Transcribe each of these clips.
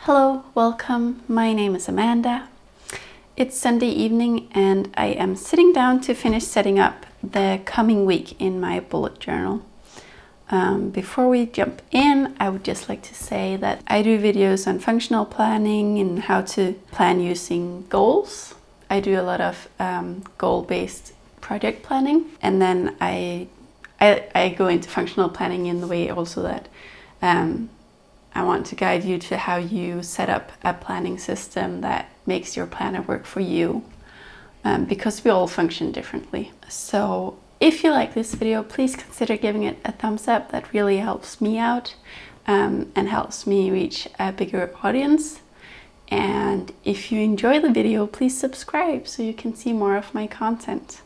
Hello, welcome. My name is Amanda. It's Sunday evening and I am sitting down to finish setting up the coming week in my bullet journal. Before we jump in, I would just like to say that I do videos on functional planning and how to plan using goals. I do a lot of goal-based project planning, and then I go into functional planning in the way also that I want to guide you to how you set up a planning system that makes your planner work for you, because we all function differently. So if you like this video, please consider giving it a thumbs up. That really helps me out and helps me reach a bigger audience. And if you enjoy the video, please subscribe so you can see more of my content.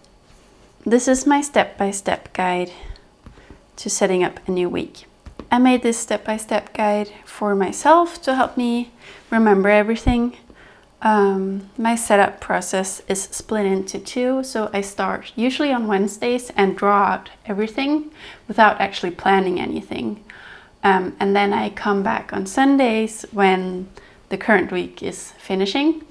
This is my step-by-step guide to setting up a new week. I made this step-by-step guide for myself to help me remember everything. My setup process is split into two, so I start usually on Wednesdays and draw out everything without actually planning anything. And then I come back on Sundays when the current week is finishing,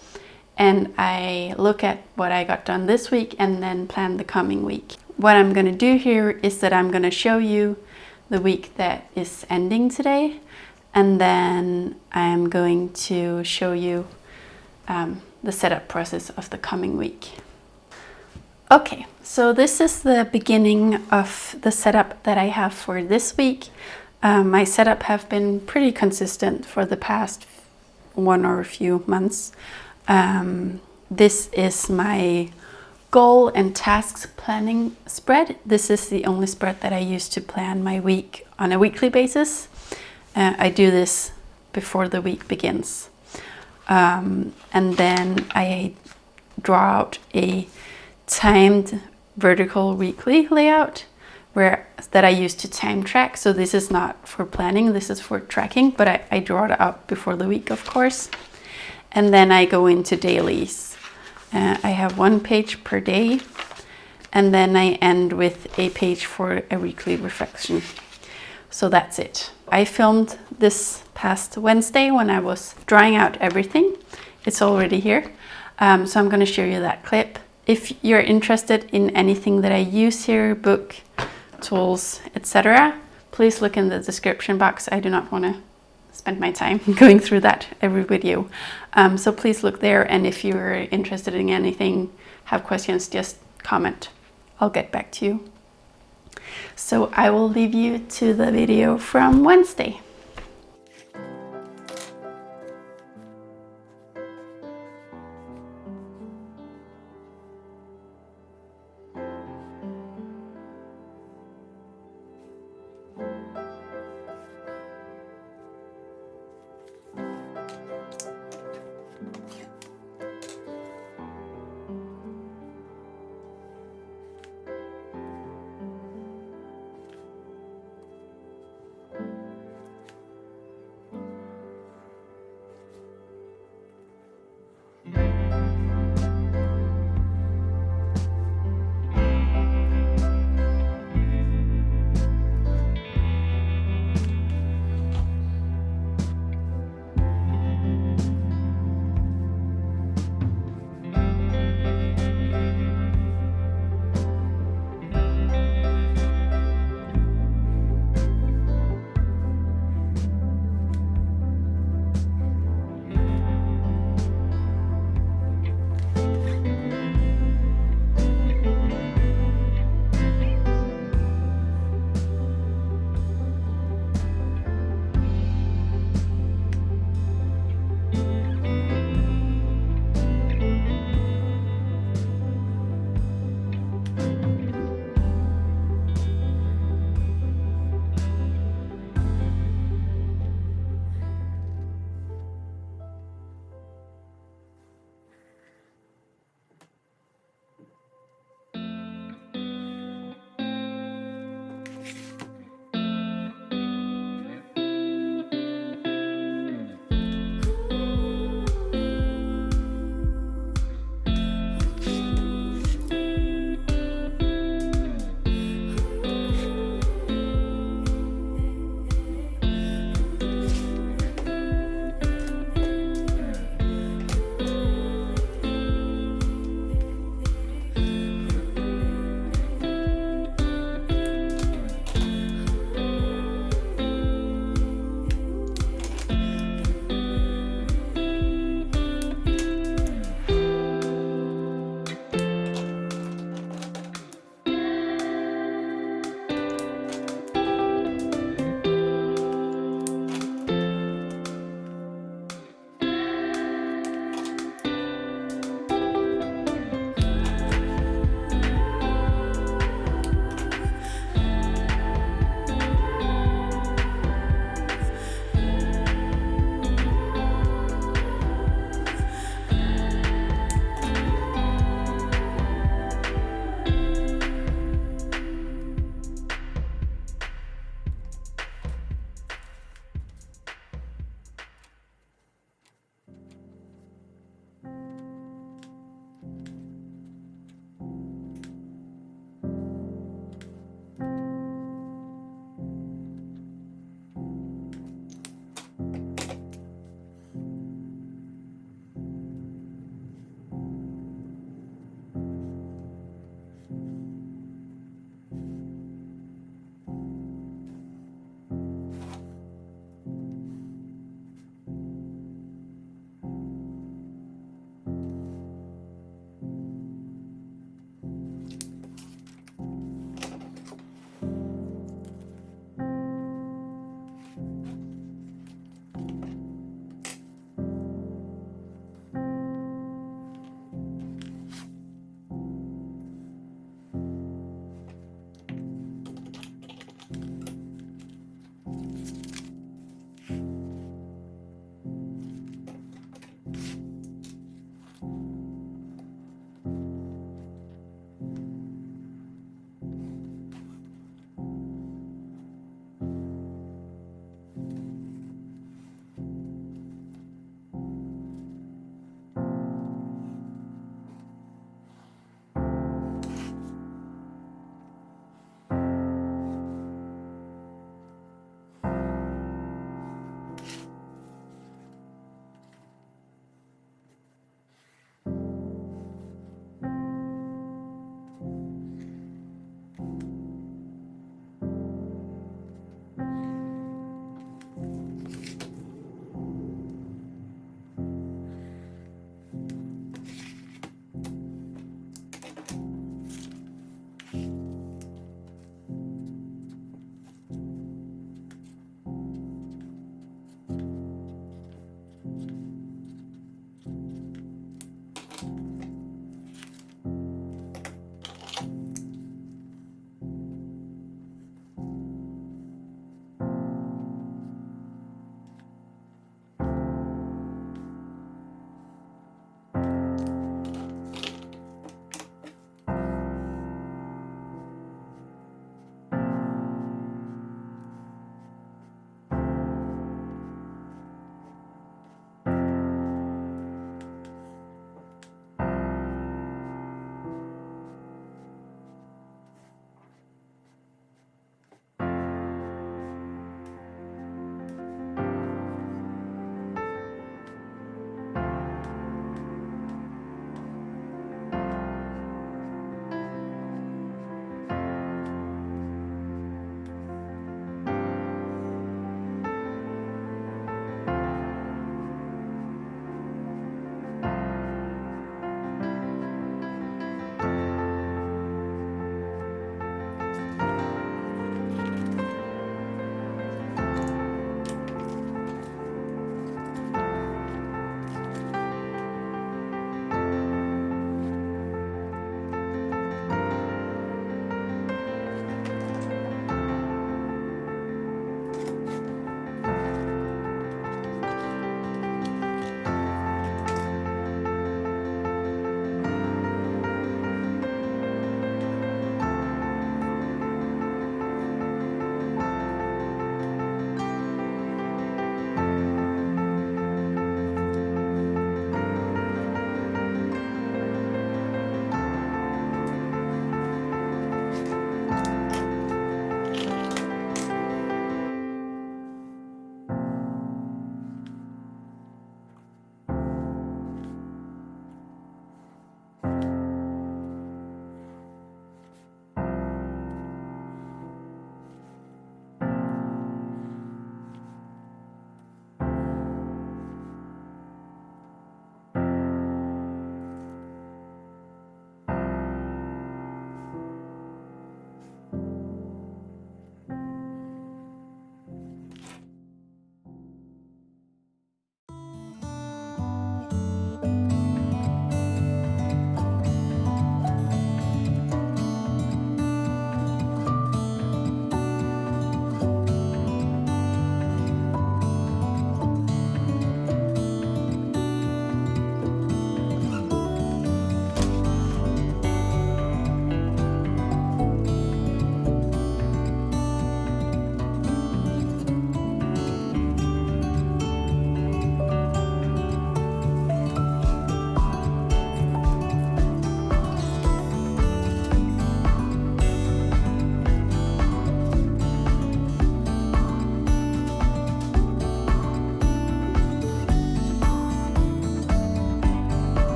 and I look at what I got done this week and then plan the coming week. What I'm going to do here is that I'm going to show you the week that is ending today, and then I'm going to show you the setup process of the coming week. Okay, so this is the beginning of the setup that I have for this week. My setup have been pretty consistent for the past one or a few months. This is my goal and tasks planning spread. This is the only spread that I use to plan my week on a weekly basis. I do this before the week begins. And then I draw out a timed vertical weekly layout that I use to time track. So this is not for planning, this is for tracking, but I draw it out before the week, of course. And then I go into dailies. I have one page per day, and then I end with a page for a weekly reflection. So that's it. I filmed this past Wednesday when I was drawing out everything. It's already here. So I'm going to show you that clip. If you're interested in anything that I use here, book, tools, etc., please look in the description box. I do not want to spend my time going through that every video. So please look there, and if you're interested in anything, have questions, just comment. I'll get back to you. So I will leave you to the video from Wednesday.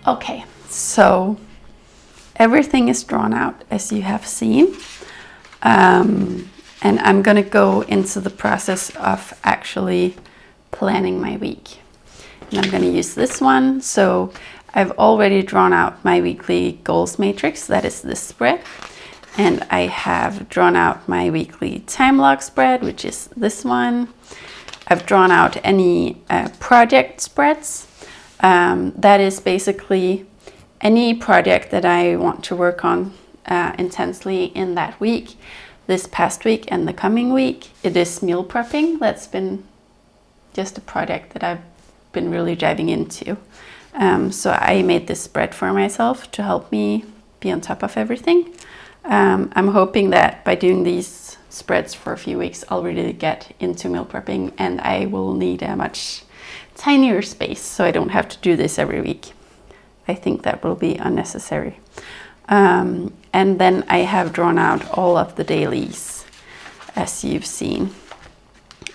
Okay, so everything is drawn out as you have seen. And I'm gonna go into the process of actually planning my week. And I'm gonna use this one. So I've already drawn out my weekly goals matrix, that is this spread. And I have drawn out my weekly time log spread, which is this one. I've drawn out any project spreads. That is basically any project that I want to work on intensely in that week, this past week and the coming week. It is meal prepping. That's been just a project that I've been really diving into. So I made this spread for myself to help me be on top of everything. I'm hoping that by doing these spreads for a few weeks, I'll really get into meal prepping, and I will need a much tinier space so I don't have to do this every week. I think that will be unnecessary. And then I have drawn out all of the dailies, as you've seen.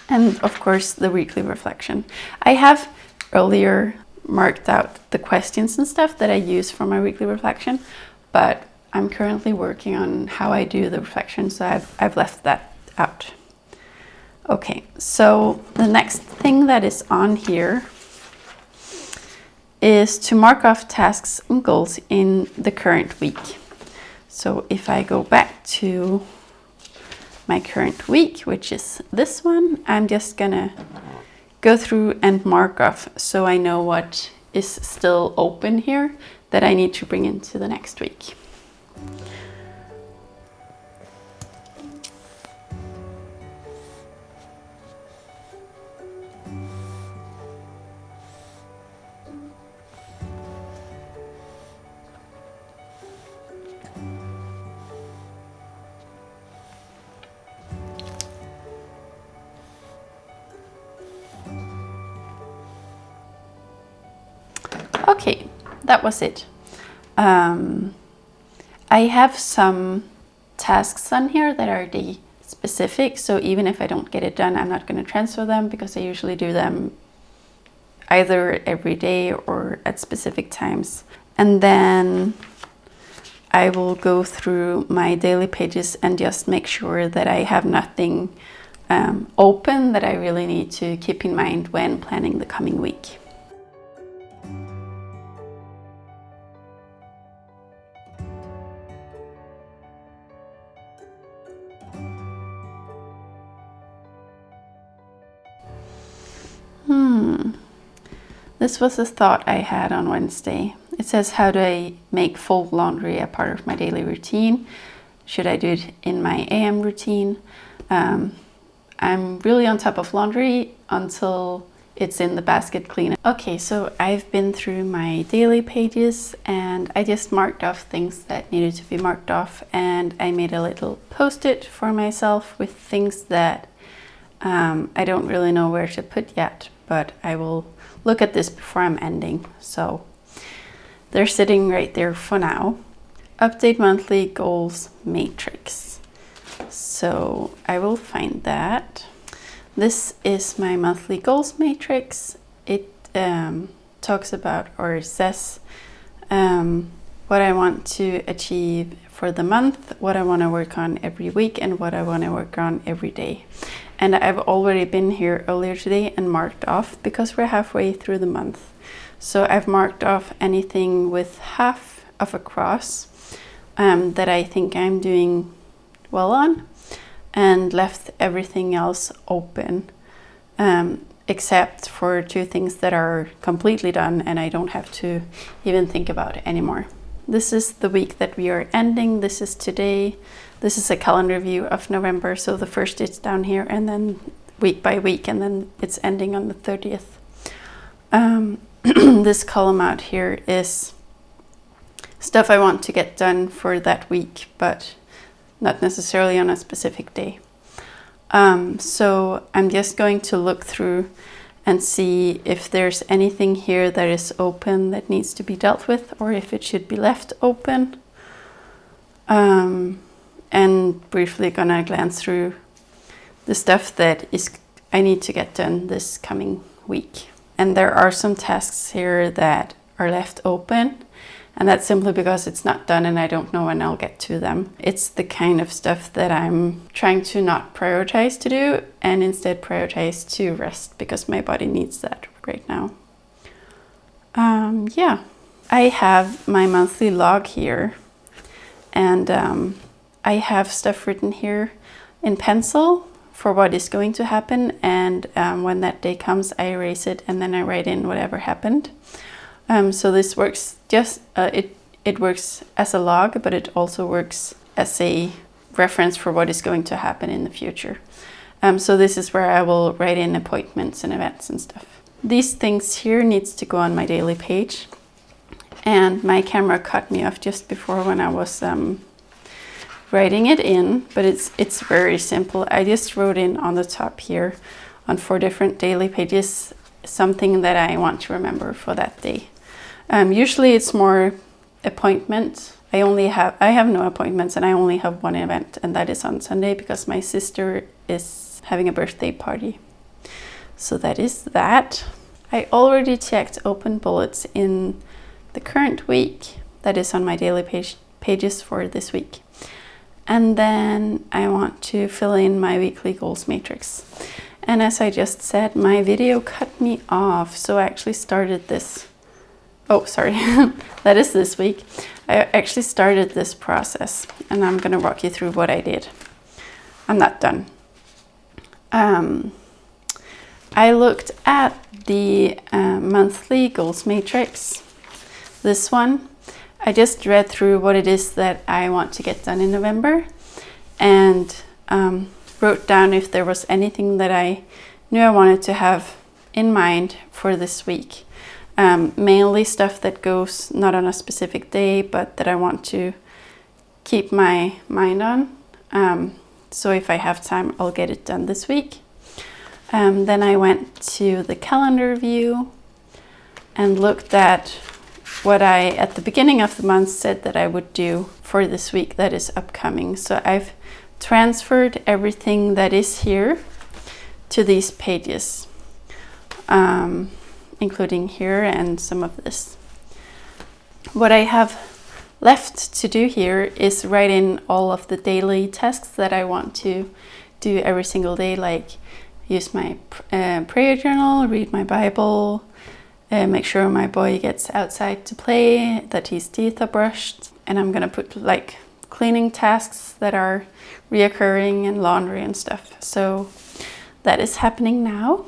And of course, the weekly reflection. I have earlier marked out the questions and stuff that I use for my weekly reflection, but I'm currently working on how I do the reflection, so I've left that out. Okay, so the next thing that is on here is to mark off tasks and goals in the current week. So if I go back to my current week, which is this one, I'm just gonna go through and mark off so I know what is still open here that I need to bring into the next week. Okay, that was it. I have some tasks on here that are day specific, so even if I don't get it done, I'm not going to transfer them because I usually do them either every day or at specific times. And then I will go through my daily pages and just make sure that I have nothing open that I really need to keep in mind when planning the coming week. This was a thought I had on Wednesday. It says, how do I make fold laundry a part of my daily routine? Should I do it in my AM routine? I'm really on top of laundry until it's in the basket clean. Okay, so I've been through my daily pages and I just marked off things that needed to be marked off, and I made a little post-it for myself with things that I don't really know where to put yet, but I will look at this before I'm ending. So they're sitting right there for now. Update monthly goals matrix. So I will find that. This is my monthly goals matrix. It talks about, or says what I want to achieve for the month, what I want to work on every week, and what I want to work on every day. And I've already been here earlier today and marked off because we're halfway through the month. So I've marked off anything with half of a cross that I think I'm doing well on, and left everything else open except for two things that are completely done and I don't have to even think about it anymore. This is the week that we are ending. This is today. This is a calendar view of November, so the first is down here and then week by week, and then it's ending on the 30th. This column out here is stuff I want to get done for that week, but not necessarily on a specific day. So I'm just going to look through and see if there's anything here that is open that needs to be dealt with, or if it should be left open. And briefly gonna glance through the stuff that I need to get done this coming week. And there are some tasks here that are left open And that's simply because it's not done and I don't know when I'll get to them. It's the kind of stuff that I'm trying to not prioritize to do and instead prioritize to rest because my body needs that right now. Yeah, I have my monthly log here, and I have stuff written here in pencil for what is going to happen, and when that day comes I erase it and then I write in whatever happened. So this works just, it works as a log, but it also works as a reference for what is going to happen in the future. So this is where I will write in appointments and events and stuff. These things here needs to go on my daily page, and my camera cut me off just before when I was writing it in, but it's very simple. I just wrote in on the top here on 4 different daily pages something that I want to remember for that day. Usually it's more appointments. I have no appointments and I only have one event, and that is on Sunday because my sister is having a birthday party. So that is that. I already checked open bullets in the current week. That is on my daily pages for this week. And then I want to fill in my weekly goals matrix. And as I just said, my video cut me off. So I actually started this. Oh, sorry. That is this week. I actually started this process and I'm going to walk you through what I did. I'm not done. I looked at the monthly goals matrix, this one. I just read through what it is that I want to get done in November and wrote down if there was anything that I knew I wanted to have in mind for this week. Mainly stuff that goes not on a specific day, but that I want to keep my mind on. So if I have time, I'll get it done this week. Then I went to the calendar view and looked at what I, at the beginning of the month, said that I would do for this week that is upcoming. So I've transferred everything that is here to these pages, including here and some of this. What I have left to do here is write in all of the daily tasks that I want to do every single day, like use my prayer journal, read my Bible, make sure my boy gets outside to play, that his teeth are brushed, and I'm gonna put like cleaning tasks that are reoccurring and laundry and stuff. So that is happening now.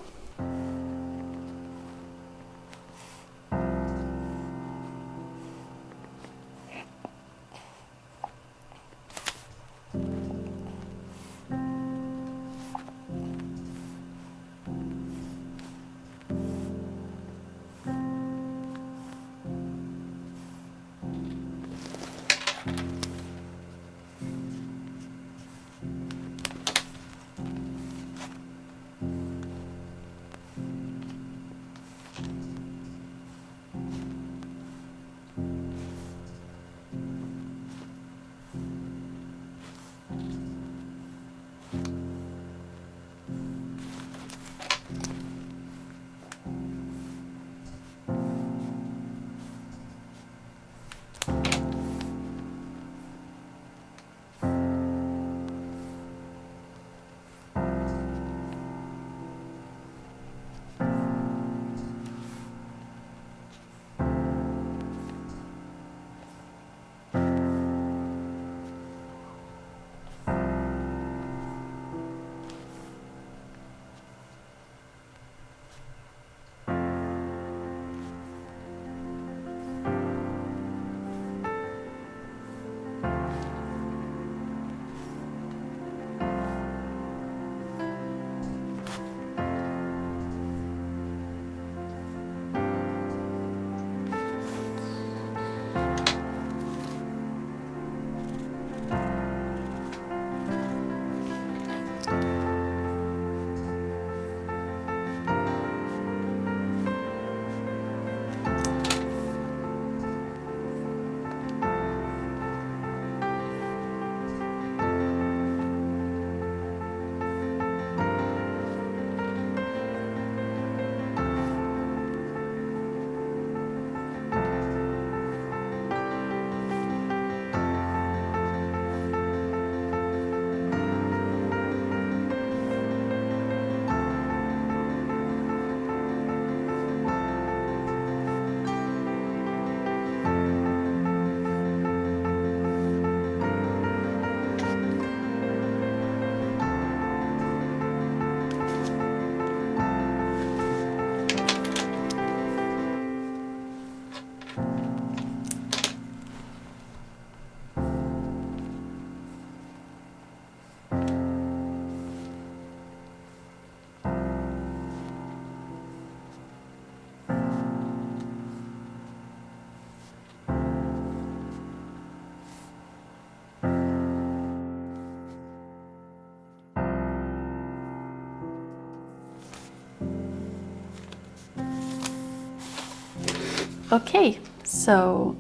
Okay, so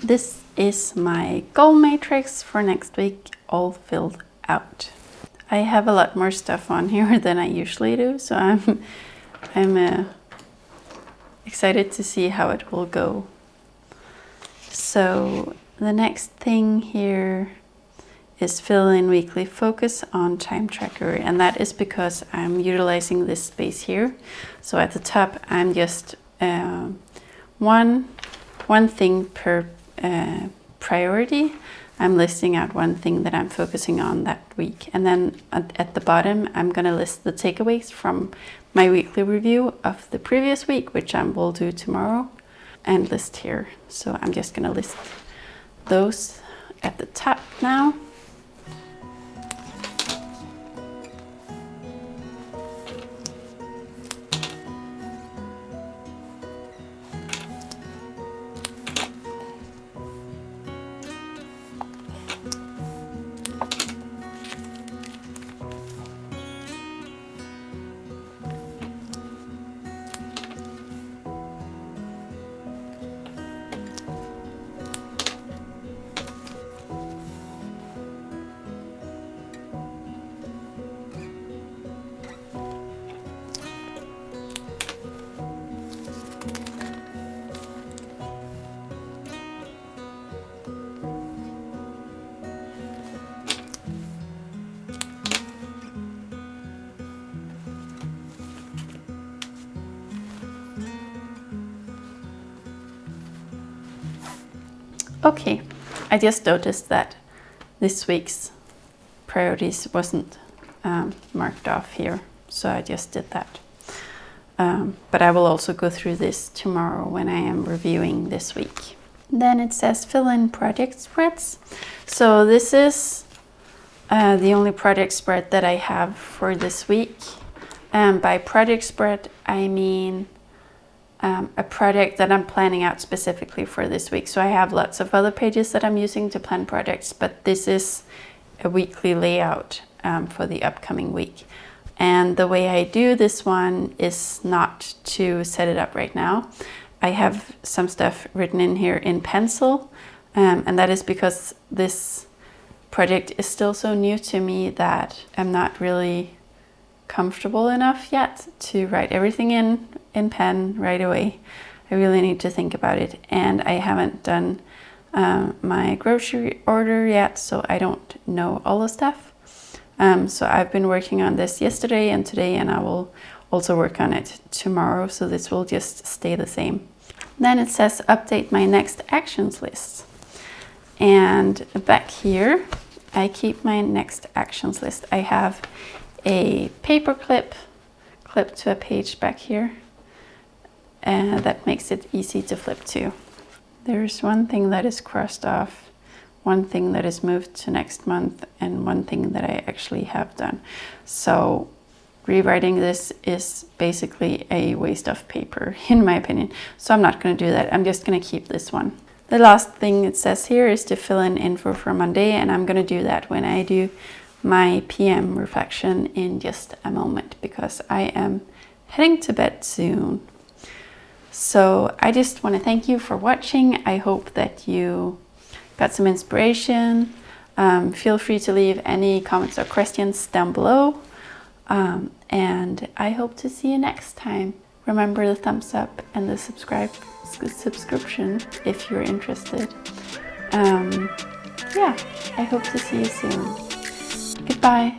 this is my goal matrix for next week, all filled out. I have a lot more stuff on here than I usually do, so I'm excited to see how it will go. So the next thing here is fill in weekly focus on time tracker, and that is because I'm utilizing this space here. So at the top I'm just one thing per priority. I'm listing out one thing that I'm focusing on that week, and then at the bottom I'm going to list the takeaways from my weekly review of the previous week, which I will do tomorrow, and list here. So I'm just going to list those at the top now. Okay, I just noticed that this week's priorities wasn't marked off here, so I just did that. But I will also go through this tomorrow when I am reviewing this week. Then it says fill in project spreads. So this is the only project spread that I have for this week. By project spread, I mean a project that I'm planning out specifically for this week. So I have lots of other pages that I'm using to plan projects, but this is a weekly layout for the upcoming week. And the way I do this one is not to set it up right now. I have some stuff written in here in pencil, and that is because this project is still so new to me that I'm not really comfortable enough yet to write everything in pen right away. I really need to think about it, and I haven't done my grocery order yet, so I don't know all the stuff. So I've been working on this yesterday and today, and I will also work on it tomorrow, so this will just stay the same. Then it says update my next actions list, and back here I keep my next actions list. I have a paper clip to a page back here, and that makes it easy to flip to. There's one thing that is crossed off, one thing that is moved to next month, and one thing that I actually have done. So rewriting this is basically a waste of paper, in my opinion. So I'm not going to do that. I'm just going to keep this one. The last thing it says here is to fill in info for Monday, and I'm going to do that when I do my PM reflection in just a moment, because I am heading to bed soon. So I just want to thank you for watching. I hope that you got some inspiration. Feel free to leave any comments or questions down below. And I hope to see you next time. Remember the thumbs up and the subscription if you're interested. Yeah, I hope to see you soon. Goodbye.